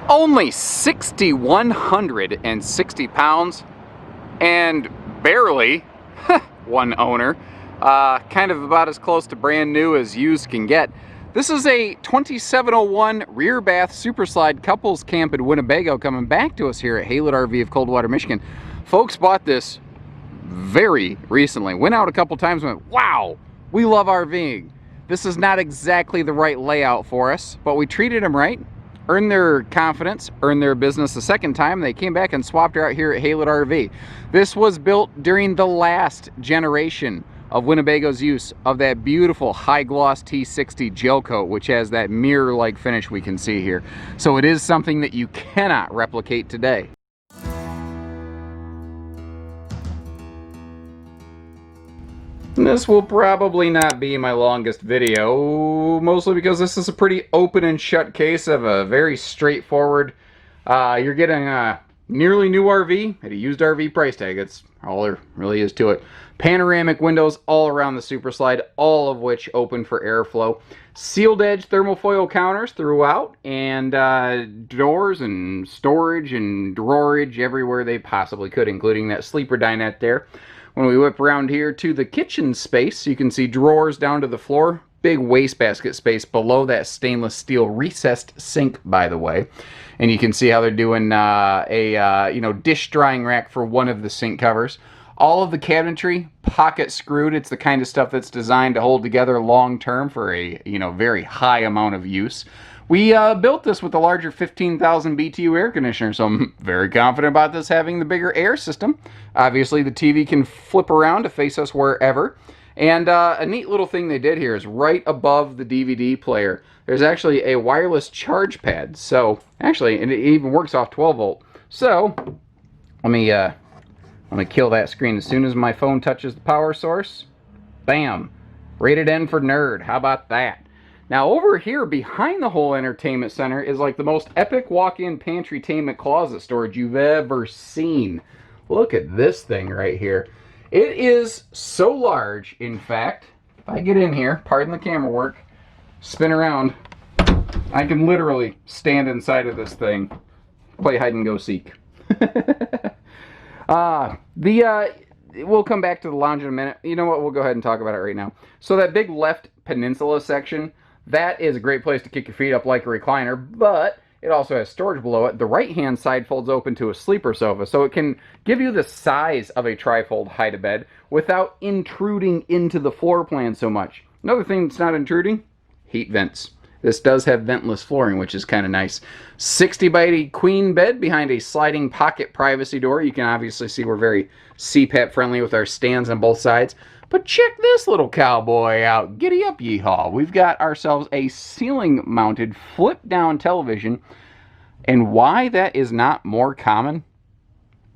Only 6,160 pounds and barely one owner. Kind of about as close to brand new as used can get. This is a 2701 rear bath super slide couples camp in Winnebago coming back to us here at Haylett RV of Coldwater, Michigan. Folks bought this very recently. Went out a couple times and went, wow, we love RVing. This is not exactly the right layout for us, but we treated them right. Earned their confidence, earned their business the second time. They came back and swapped her out here at Haylett RV. This was built during the last generation of Winnebago's use of that beautiful high gloss T60 gel coat, which has that mirror-like finish we can see here. So it is something that you cannot replicate today. This will probably not be my longest video, mostly because this is a pretty open and shut case of a very straightforward, you're getting a nearly new RV at a used RV price tag. That's all there really is to it. Panoramic windows all around the super slide, all of which open for airflow. Sealed edge thermofoil counters throughout, and doors and storage and drawerage everywhere they possibly could, including that sleeper dinette there. When we whip around here to the kitchen space, you can see drawers down to the floor. Big wastebasket space below that stainless steel recessed sink, by the way. And you can see how they're doing a dish drying rack for one of the sink covers. All of the cabinetry pocket screwed. It's the kind of stuff that's designed to hold together long term for a very high amount of use. We built this with the larger 15,000 BTU air conditioner, so I'm very confident about this having the bigger air system. Obviously, the TV can flip around to face us wherever. And a neat little thing they did here is right above the DVD player, there's actually a wireless charge pad. So, actually, and it even works off 12 volt. So, let me kill that screen as soon as my phone touches the power source. Bam! Rated N for nerd. How about that? Now over here behind the whole entertainment center is like the most epic walk-in pantry-tainment closet storage you've ever seen. Look at this thing right here. It is so large, in fact, if I get in here, pardon the camera work, spin around, I can literally stand inside of this thing, play hide and go seek. We'll come back to the lounge in a minute. You know what, we'll go ahead and talk about it right now. So that big left peninsula section, that is a great place to kick your feet up like a recliner, but it also has storage below it. The right-hand side folds open to a sleeper sofa, so it can give you the size of a trifold hide-a-bed without intruding into the floor plan so much. Another thing that's not intruding, heat vents. This does have ventless flooring, which is kind of nice. 60 by 80 queen bed behind a sliding pocket privacy door. You can obviously see we're very CPAP friendly with our stands on both sides. But check this little cowboy out. Giddy up, yeehaw. We've got ourselves a ceiling-mounted flip-down television. And why that is not more common,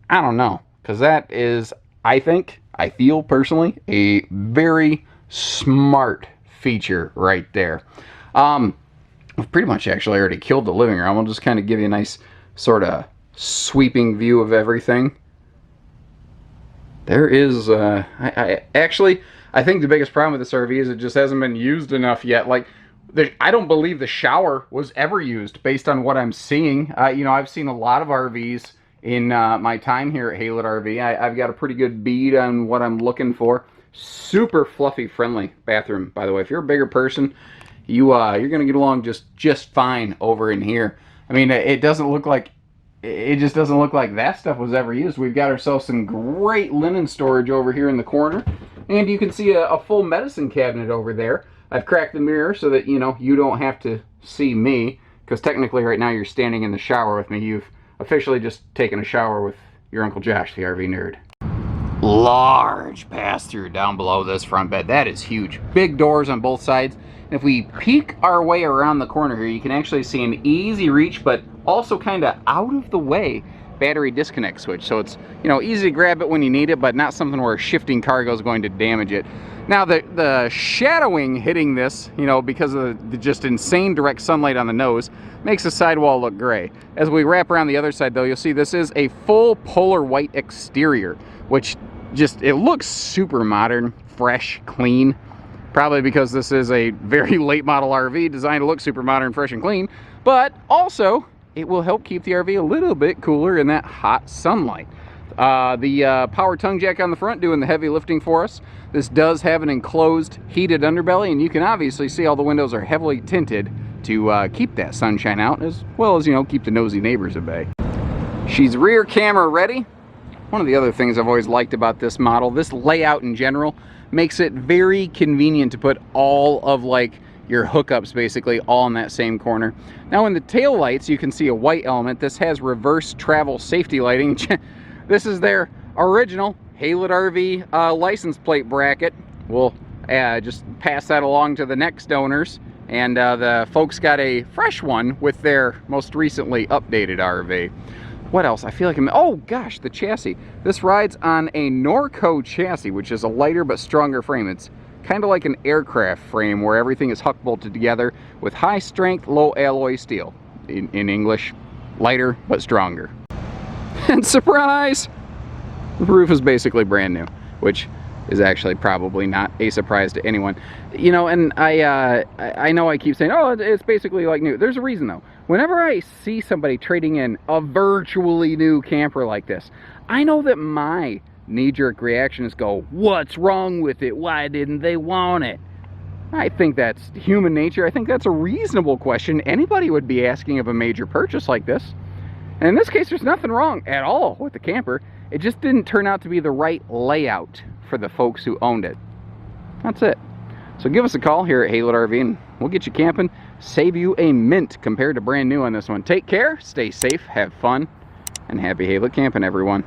I don't know. Because that is, I feel personally, a very smart feature right there. We've pretty much actually already killed the living room. I'll just kind of give you a nice sort of sweeping view of everything. There is, I think the biggest problem with this RV is it just hasn't been used enough yet. Like, I don't believe the shower was ever used based on what I'm seeing. I've seen a lot of RVs in my time here at Haylett RV. I've got a pretty good bead on what I'm looking for. Super fluffy friendly bathroom, by the way. If you're a bigger person, you're going to get along just fine over in here. I mean, it just doesn't look like that stuff was ever used. We've got ourselves some great linen storage over here in the corner. And you can see a full medicine cabinet over there. I've cracked the mirror so that, you don't have to see me. Because technically right now you're standing in the shower with me. You've officially just taken a shower with your Uncle Josh, the RV nerd. Large pass-through down below this front bed. That is huge. Big doors on both sides. And if we peek our way around the corner here, you can actually see an easy reach, but also kind of out of the way battery disconnect switch. So it's, easy to grab it when you need it, but not something where a shifting cargo is going to damage it. Now, the shadowing hitting this, because of the just insane direct sunlight on the nose, makes the sidewall look gray. As we wrap around the other side, though, you'll see this is a full polar white exterior, which it looks super modern, fresh, clean. Probably because this is a very late model RV designed to look super modern, fresh, and clean. But also, it will help keep the RV a little bit cooler in that hot sunlight. The power tongue jack on the front doing the heavy lifting for us. This does have an enclosed heated underbelly, and you can obviously see all the windows are heavily tinted to keep that sunshine out, as well as, you know, keep the nosy neighbors at bay. She's rear camera ready. One of the other things I've always liked about this model, this layout in general, makes it very convenient to put all of like your hookups basically all in that same corner. Now in the tail lights, you can see a white element. This has reverse travel safety lighting. This is their original Haylett RV license plate bracket. We'll just pass that along to the next owners. And the folks got a fresh one with their most recently updated RV. What else? I feel like oh gosh, the chassis. This rides on a Norco chassis, which is a lighter but stronger frame. It's kind of like an aircraft frame where everything is huck bolted together with high strength, low alloy steel. In English, lighter but stronger. And surprise! The roof is basically brand new, which is actually probably not a surprise to anyone. You know, and I know I keep saying, oh, it's basically like new. There's a reason though. Whenever I see somebody trading in a virtually new camper like this, I know that my knee-jerk reaction is go, what's wrong with it? Why didn't they want it? I think that's human nature. I think that's a reasonable question anybody would be asking of a major purchase like this. And in this case, there's nothing wrong at all with the camper. It just didn't turn out to be the right layout for the folks who owned it. That's it. So give us a call here at Haylett RV and we'll get you camping, save you a mint compared to brand new on this one. Take care, stay safe, have fun, and happy Haylett camping, everyone.